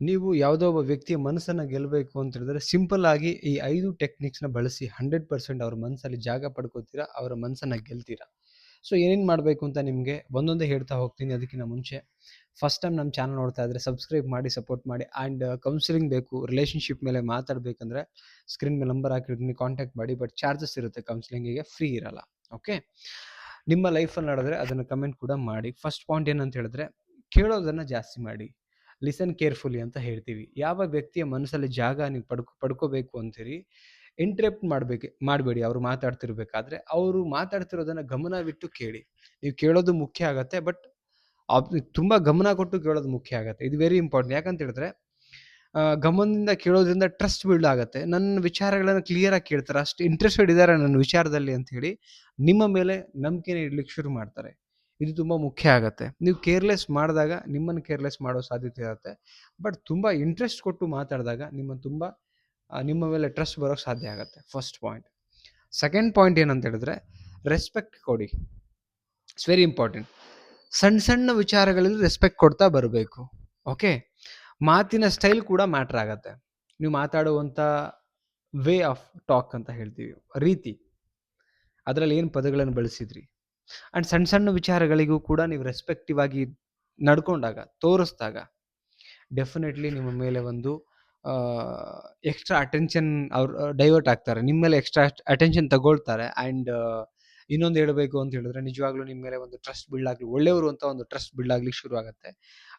ನೀವು ಯಾವುದೋ ಒಬ್ಬ ವ್ಯಕ್ತಿಯ ಮನಸ್ಸನ್ನು ಗೆಲ್ಲಬೇಕು ಅಂತ ಹೇಳಿದ್ರೆ ಸಿಂಪಲ್ ಆಗಿ ಈ 5 ಟೆಕ್ನಿಕ್ಸ್ನ ಬಳಸಿ 100% ಅವ್ರ ಮನಸ್ಸಲ್ಲಿ ಜಾಗ ಪಡ್ಕೋತೀರಾ, ಅವರ ಮನಸ್ಸನ್ನು ಗೆಲ್ತೀರಾ. ಸೊ ಏನೇನು ಮಾಡಬೇಕು ಅಂತ ನಿಮಗೆ ಒಂದೊಂದೇ ಹೇಳ್ತಾ ಹೋಗ್ತೀನಿ. ಅದಕ್ಕಿಂತ ಮುಂಚೆ ಫಸ್ಟ್ ಟೈಮ್ ನಮ್ಮ ಚಾನಲ್ ನೋಡ್ತಾ ಇದ್ರೆ ಸಬ್ಸ್ಕ್ರೈಬ್ ಮಾಡಿ, ಸಪೋರ್ಟ್ ಮಾಡಿ. ಆ್ಯಂಡ್ ಕೌನ್ಸಿಲಿಂಗ್ ಬೇಕು, ರಿಲೇಷನ್ಶಿಪ್ ಮೇಲೆ ಮಾತಾಡಬೇಕಂದ್ರೆ ಸ್ಕ್ರೀನ್ ಮೇಲೆ ನಂಬರ್ ಹಾಕಿರ್ತೀನಿ, ಕಾಂಟ್ಯಾಕ್ಟ್ ಮಾಡಿ. ಬಟ್ ಚಾರ್ಜಸ್ ಇರುತ್ತೆ, ಕೌನ್ಸಿಲಿಂಗಿಗೆ ಫ್ರೀ ಇರಲ್ಲ. ಓಕೆ, ನಿಮ್ಮ ಲೈಫಲ್ಲಿ ನಡೆದ್ರೆ ಅದನ್ನು ಕಮೆಂಟ್ ಕೂಡ ಮಾಡಿ. ಫಸ್ಟ್ ಪಾಯಿಂಟ್ ಏನಂತ ಹೇಳಿದ್ರೆ, ಕೇಳೋದನ್ನು ಜಾಸ್ತಿ ಮಾಡಿ. ಲಿಸನ್ ಕೇರ್ಫುಲಿ ಅಂತ ಹೇಳ್ತೀವಿ. ಯಾವ ವ್ಯಕ್ತಿಯ ಮನಸ್ಸಲ್ಲಿ ಜಾಗ ನೀವು ಪಡ್ಕೋಬೇಕು ಅಂತೀರಿ, ಇಂಟ್ರಪ್ಟ್ ಮಾಡಬೇಡಿ. ಅವರು ಮಾತಾಡ್ತಿರ್ಬೇಕಾದ್ರೆ ಅವರು ಮಾತಾಡ್ತಿರೋದನ್ನ ಗಮನವಿಟ್ಟು ಕೇಳಿ. ನೀವು ಕೇಳೋದು ಮುಖ್ಯ ಆಗತ್ತೆ, ಬಟ್ ತುಂಬ ಗಮನ ಕೊಟ್ಟು ಕೇಳೋದು ಮುಖ್ಯ ಆಗತ್ತೆ. ಇದು ವೆರಿ ಇಂಪಾರ್ಟೆಂಟ್. ಯಾಕಂತ ಹೇಳಿದ್ರೆ ಗಮನದಿಂದ ಕೇಳೋದ್ರಿಂದ ಟ್ರಸ್ಟ್ ಬಿಲ್ಡ್ ಆಗುತ್ತೆ. ನನ್ನ ವಿಚಾರಗಳನ್ನು ಕ್ಲಿಯರಾಗಿ ಕೇಳ್ತಾರೆ, ಅಷ್ಟು ಇಂಟ್ರೆಸ್ಟೆಡ್ ಇದ್ದಾರೆ ನನ್ನ ವಿಚಾರದಲ್ಲಿ ಅಂತ ಹೇಳಿ ನಿಮ್ಮ ಮೇಲೆ ನಂಬಿಕೆನ ಇಡ್ಲಿಕ್ಕೆ ಶುರು ಮಾಡ್ತಾರೆ. ಇದು ತುಂಬ ಮುಖ್ಯ ಆಗುತ್ತೆ. ನೀವು ಕೇರ್ಲೆಸ್ ಮಾಡಿದಾಗ ನಿಮ್ಮನ್ನು ಕೇರ್ಲೆಸ್ ಮಾಡೋ ಸಾಧ್ಯತೆ ಇರುತ್ತೆ. ಬಟ್ ತುಂಬ ಇಂಟ್ರೆಸ್ಟ್ ಕೊಟ್ಟು ಮಾತಾಡಿದಾಗ ನಿಮ್ಮ ಮೇಲೆ ಟ್ರಸ್ಟ್ ಬರೋಕ್ಕೆ ಸಾಧ್ಯ ಆಗುತ್ತೆ. First point. ಸೆಕೆಂಡ್ ಪಾಯಿಂಟ್ ಏನಂತ ಹೇಳಿದ್ರೆ, ರೆಸ್ಪೆಕ್ಟ್ ಕೊಡಿ. It's very important. ಸಣ್ಣ ಸಣ್ಣ ವಿಚಾರಗಳಲ್ಲಿ ರೆಸ್ಪೆಕ್ಟ್ ಕೊಡ್ತಾ ಬರಬೇಕು. ಓಕೆ, ಮಾತಿನ ಸ್ಟೈಲ್ ಕೂಡ ಮ್ಯಾಟ್ರ್ ಆಗತ್ತೆ. ನೀವು ಮಾತಾಡುವಂಥ ವೇ ಆಫ್ ಟಾಕ್ ಅಂತ ಹೇಳ್ತೀವಿ, ರೀತಿ, ಅದರಲ್ಲಿ ಏನು ಪದಗಳನ್ನು ಬಳಸಿದ್ರಿ. ಆ್ಯಂಡ್ ಸಣ್ಣ ಸಣ್ಣ ವಿಚಾರಗಳಿಗೂ ಕೂಡ ನೀವು ರೆಸ್ಪೆಕ್ಟಿವ್ ಆಗಿ ನಡ್ಕೊಂಡಾಗ, ತೋರಿಸಿದಾಗ ಡೆಫಿನೆಟ್ಲಿ ನಿಮ್ಮ ಮೇಲೆ ಒಂದು ಎಕ್ಸ್ಟ್ರಾ ಅಟೆನ್ಷನ್ ಅವ್ರು ಡೈವರ್ಟ್ ಆಗ್ತಾರೆ, ನಿಮ್ಮ ಮೇಲೆ ಎಕ್ಸ್ಟ್ರಾ ಅಟೆನ್ಷನ್ ತಗೊಳ್ತಾರೆ. ಆ್ಯಂಡ್ ಇನ್ನೊಂದು ಹೇಳಬೇಕು ಅಂತ ಹೇಳಿದ್ರೆ, ನಿಜವಾಗ್ಲೂ ನಿಮ್ಮ ಮೇಲೆ ಒಂದು ಟ್ರಸ್ಟ್ ಬಿಲ್ಡ್ ಆಗಲಿ, ಒಳ್ಳೆಯವರು ಅಂತ ಒಂದು ಟ್ರಸ್ಟ್ ಬಿಲ್ಡ್ ಆಗ್ಲಿಕ್ಕೆ ಶುರು ಆಗುತ್ತೆ.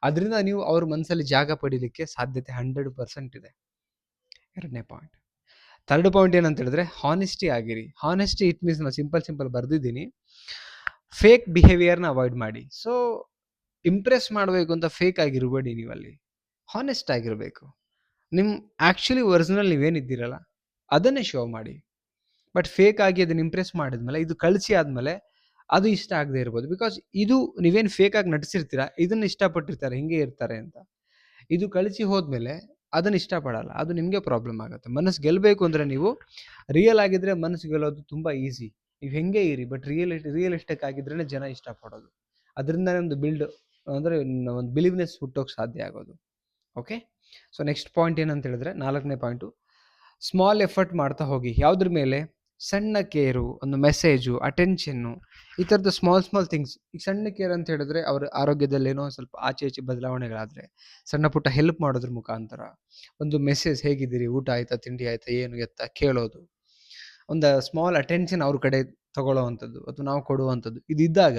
ಅದರಿಂದ ನೀವು ಅವ್ರ ಮನಸ್ಸಲ್ಲಿ ಜಾಗ ಪಡೀಲಿಕ್ಕೆ ಸಾಧ್ಯತೆ 100% ಇದೆ. ಎರಡನೇ ಪಾಯಿಂಟ್. ಥರ್ಡ್ ಪಾಯಿಂಟ್ ಏನಂತ ಹೇಳಿದ್ರೆ, ಹಾನೆಸ್ಟಿ ಆಗಿರಿ. ಹಾನೆಸ್ಟಿ ಇಟ್ ಮೀನ್ಸ್ ನಾನು ಸಿಂಪಲ್ ಬರ್ದಿದ್ದೀನಿ, ಫೇಕ್ ಬಿಹೇವಿಯರ್ನ ಅವಾಯ್ಡ್ ಮಾಡಿ. ಸೊ ಇಂಪ್ರೆಸ್ ಮಾಡಬೇಕು ಅಂತ ಫೇಕ್ ಆಗಿರಬೇಡಿ, ನೀವಲ್ಲಿ ಹಾನೆಸ್ಟ್ ಆಗಿರಬೇಕು. ನಿಮ್ಮ ಆ್ಯಕ್ಚುಲಿ ಒರಿಜಿನಲ್ ನೀವೇನಿದ್ದೀರಲ್ಲ ಅದನ್ನೇ ಶೋ ಮಾಡಿ. ಬಟ್ ಫೇಕ್ ಆಗಿ ಅದನ್ನು ಇಂಪ್ರೆಸ್ ಮಾಡಿದ್ಮೇಲೆ, ಇದು ಕಳಿಸಿ ಆದಮೇಲೆ ಅದು ಇಷ್ಟ ಆಗದೆ ಇರ್ಬೋದು. ಬಿಕಾಸ್ ಇದು ನೀವೇನು ಫೇಕ್ ಆಗಿ ನಟಿಸಿರ್ತೀರ, ಇದನ್ನು ಇಷ್ಟಪಟ್ಟಿರ್ತಾರೆ, ಹಿಂಗೆ ಇರ್ತಾರೆ ಅಂತ. ಇದು ಕಳಿಸಿ ಹೋದ್ಮೇಲೆ ಅದನ್ನು ಇಷ್ಟಪಡಲ್ಲ, ಅದು ನಿಮಗೆ ಪ್ರಾಬ್ಲಮ್ ಆಗುತ್ತೆ. ಮನಸ್ಸು ಗೆಲ್ಲಬೇಕು ಅಂದರೆ ನೀವು ರಿಯಲ್ ಆಗಿದ್ರೆ ಮನಸ್ಸು ಗೆಲ್ಲೋದು ತುಂಬ ಈಸಿ. ನೀವು ಹೆಂಗೆ ಇರಿ, ಬಟ್ ರಿಯಲಿಸ್ಟಿಕ್ ಆಗಿದ್ರೇ ಜನ ಇಷ್ಟಪಡೋದು. ಅದರಿಂದನೇ ಒಂದು ಒಂದು ಬಿಲೀವ್ನೆಸ್ ಹುಟ್ಟೋಕೆ ಸಾಧ್ಯ ಆಗೋದು. ಓಕೆ, ಸೊ ನೆಕ್ಸ್ಟ್ ಪಾಯಿಂಟ್ ಏನಂತ ಹೇಳಿದ್ರೆ, 4ನೇ ಪಾಯಿಂಟು, ಸ್ಮಾಲ್ ಎಫರ್ಟ್ ಮಾಡ್ತಾ ಹೋಗಿ. ಯಾವುದ್ರ ಮೇಲೆ? ಸಣ್ಣ ಕೇರು, ಒಂದು ಮೆಸೇಜು, ಅಟೆನ್ಷನ್ನು, ಈ ಥರದ್ದು ಸ್ಮಾಲ್ ಥಿಂಗ್ಸ್. ಈಗ ಸಣ್ಣ ಕೇರ್ ಅಂತ ಹೇಳಿದ್ರೆ, ಅವ್ರ ಆರೋಗ್ಯದಲ್ಲಿ ಏನೋ ಸ್ವಲ್ಪ ಆಚೆ ಈಚೆ ಬದಲಾವಣೆಗಳಾದರೆ ಸಣ್ಣ ಪುಟ್ಟ ಹೆಲ್ಪ್ ಮಾಡೋದ್ರ ಮುಖಾಂತರ, ಒಂದು ಮೆಸೇಜ್, ಹೇಗಿದ್ದೀರಿ, ಊಟ ಆಯಿತಾ, ತಿಂಡಿ ಆಯಿತಾ, ಏನು ಎತ್ತ ಕೇಳೋದು, ಒಂದು ಸ್ಮಾಲ್ ಅಟೆನ್ಷನ್ ಅವ್ರ ಕಡೆ ತಗೊಳ್ಳೋವಂಥದ್ದು ಅಥವಾ ನಾವು ಕೊಡುವಂಥದ್ದು, ಇದಿದ್ದಾಗ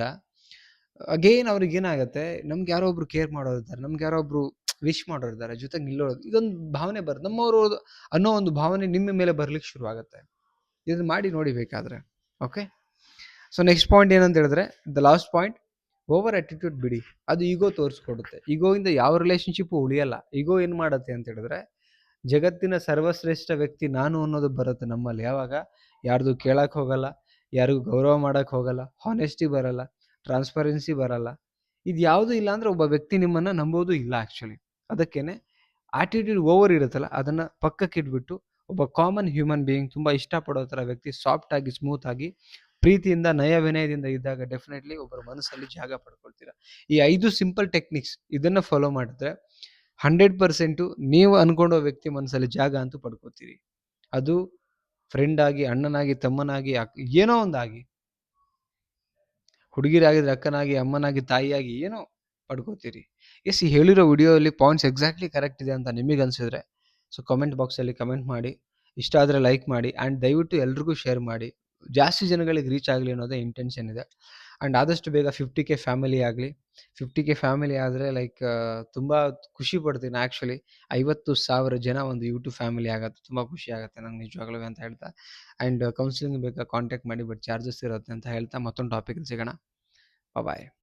ಅಗೇನ್ ಅವ್ರಿಗೆ ಏನಾಗುತ್ತೆ, ನಮ್ಗೆ ಯಾರೋ ಒಬ್ರು ಕೇರ್ ಮಾಡೋರಿದ್ದಾರೆ, ನಮ್ಗೆ ಯಾರೋ ಒಬ್ರು ವಿಶ್ ಮಾಡೋರಿದ್ದಾರೆ, ಜೊತೆಗೆ ನಿಲ್ಲೋದು, ಇದೊಂದು ಭಾವನೆ ನಮ್ಮವರು ಅನ್ನೋ ಒಂದು ಭಾವನೆ ನಿಮ್ಮ ಮೇಲೆ ಬರ್ಲಿಕ್ಕೆ ಶುರು ಆಗುತ್ತೆ. ಇದನ್ನು ಮಾಡಿ ನೋಡಿ ಬೇಕಾದರೆ. ಓಕೆ, ಸೊ ನೆಕ್ಸ್ಟ್ ಪಾಯಿಂಟ್ ಏನಂತ ಹೇಳಿದ್ರೆ, the last point, over attitude ಬಿಡಿ. ಅದು ಈಗೋ ತೋರಿಸ್ಕೊಡುತ್ತೆ. ಈಗೋಯಿಂದ ಯಾವ ರಿಲೇಷನ್ಶಿಪ್ಪು ಉಳಿಯಲ್ಲ. ಈಗೋ ಏನು ಮಾಡುತ್ತೆ ಅಂತ ಹೇಳಿದ್ರೆ, ಜಗತ್ತಿನ ಸರ್ವಶ್ರೇಷ್ಠ ವ್ಯಕ್ತಿ ನಾನು ಅನ್ನೋದು ಬರುತ್ತೆ ನಮ್ಮಲ್ಲಿ. ಯಾವಾಗ? ಯಾರ್ದು ಕೇಳಕ್ಕೆ ಹೋಗಲ್ಲ, ಯಾರಿಗೂ ಗೌರವ ಮಾಡೋಕ್ಕೆ ಹೋಗಲ್ಲ, ಹಾನೆಸ್ಟಿ ಬರಲ್ಲ, ಟ್ರಾನ್ಸ್ಪರೆನ್ಸಿ ಬರಲ್ಲ. ಇದು ಯಾವುದೂ ಇಲ್ಲ ಅಂದರೆ ಒಬ್ಬ ವ್ಯಕ್ತಿ ನಿಮ್ಮನ್ನು ನಂಬೋದು ಇಲ್ಲ ಆ್ಯಕ್ಚುಲಿ. ಅದಕ್ಕೇನೆ ಆಟಿಟ್ಯೂಡ್ ಓವರ್ ಇರುತ್ತಲ್ಲ, ಅದನ್ನು ಪಕ್ಕಕ್ಕಿಟ್ಬಿಟ್ಟು ಒಬ್ಬ ಕಾಮನ್ ಹ್ಯೂಮನ್ ಬೀಯಿಂಗ್, ತುಂಬ ಇಷ್ಟಪಡೋ ಥರ ವ್ಯಕ್ತಿ, ಸಾಫ್ಟಾಗಿ, ಸ್ಮೂತಾಗಿ, ಪ್ರೀತಿಯಿಂದ, ನಯ ವಿನಯದಿಂದ ಇದ್ದಾಗ ಡೆಫಿನೆಟ್ಲಿ ಒಬ್ಬರ ಮನಸ್ಸಲ್ಲಿ ಜಾಗ ಪಡ್ಕೊಳ್ತೀರಾ. ಈ 5 ಸಿಂಪಲ್ ಟೆಕ್ನಿಕ್ಸ್ ಇದನ್ನು ಫಾಲೋ ಮಾಡಿದ್ರೆ 100% ನೀವು ಅಂದ್ಕೊಂಡೋ ವ್ಯಕ್ತಿ ಮನಸ್ಸಲ್ಲಿ ಜಾಗ ಅಂತೂ ಪಡ್ಕೋತೀರಿ. ಅದು ಫ್ರೆಂಡ್ ಆಗಿ, ಅಣ್ಣನಾಗಿ, ತಮ್ಮನಾಗಿ, ಏನೋ ಒಂದಾಗಿ, ಹುಡುಗಿರಾಗಿದ್ರೆ ಅಕ್ಕನಾಗಿ, ಅಮ್ಮನಾಗಿ, ತಾಯಿಯಾಗಿ, ಏನೋ ಪಡ್ಕೋತೀರಿ. ಎಸ್, ಈ ಹೇಳಿರೋ ವಿಡಿಯೋದಲ್ಲಿ ಪಾಯಿಂಟ್ಸ್ ಎಕ್ಸಾಕ್ಟ್ಲಿ ಕರೆಕ್ಟ್ ಇದೆ ಅಂತ ನಿಮಗೆ ಅನಿಸಿದ್ರೆ, ಸೊ ಕಮೆಂಟ್ ಬಾಕ್ಸಲ್ಲಿ ಕಮೆಂಟ್ ಮಾಡಿ. ಇಷ್ಟ ಆದರೆ ಲೈಕ್ ಮಾಡಿ. ಆ್ಯಂಡ್ ದಯವಿಟ್ಟು ಎಲ್ರಿಗೂ ಶೇರ್ ಮಾಡಿ. ಜಾಸ್ತಿ ಜನಗಳಿಗೆ ರೀಚ್ ಆಗಲಿ ಅನ್ನೋದೇ ಇಂಟೆನ್ಷನ್ ಇದೆ. ಆ್ಯಂಡ್ ಆದಷ್ಟು ಬೇಗ 50K ಫ್ಯಾಮಿಲಿ ಆಗಲಿ. 50K ಫ್ಯಾಮಿಲಿ ಆದರೆ ತುಂಬ ಖುಷಿ ಪಡ್ತೀನಿ ಆ್ಯಕ್ಚುಲಿ. 50,000 ಜನ ಒಂದು ಯೂಟ್ಯೂಬ್ ಫ್ಯಾಮಿಲಿ ಆಗುತ್ತೆ, ತುಂಬ ಖುಷಿ ಆಗುತ್ತೆ ನಂಗೆ ನಿಜವಾಗ್ಲೂ ಅಂತ ಹೇಳ್ತಾ. ಆ್ಯಂಡ್ ಕೌನ್ಸಿಲಿಂಗ್ ಬೇಕಾ ಕಾಂಟ್ಯಾಕ್ಟ್ ಮಾಡಿ, ಬಟ್ ಚಾರ್ಜಸ್ ಇರುತ್ತೆ ಅಂತ ಹೇಳ್ತಾ ಮತ್ತೊಂದು ಟಾಪಿಕ್ ಸಿಗೋಣ. ಬಾಯ್.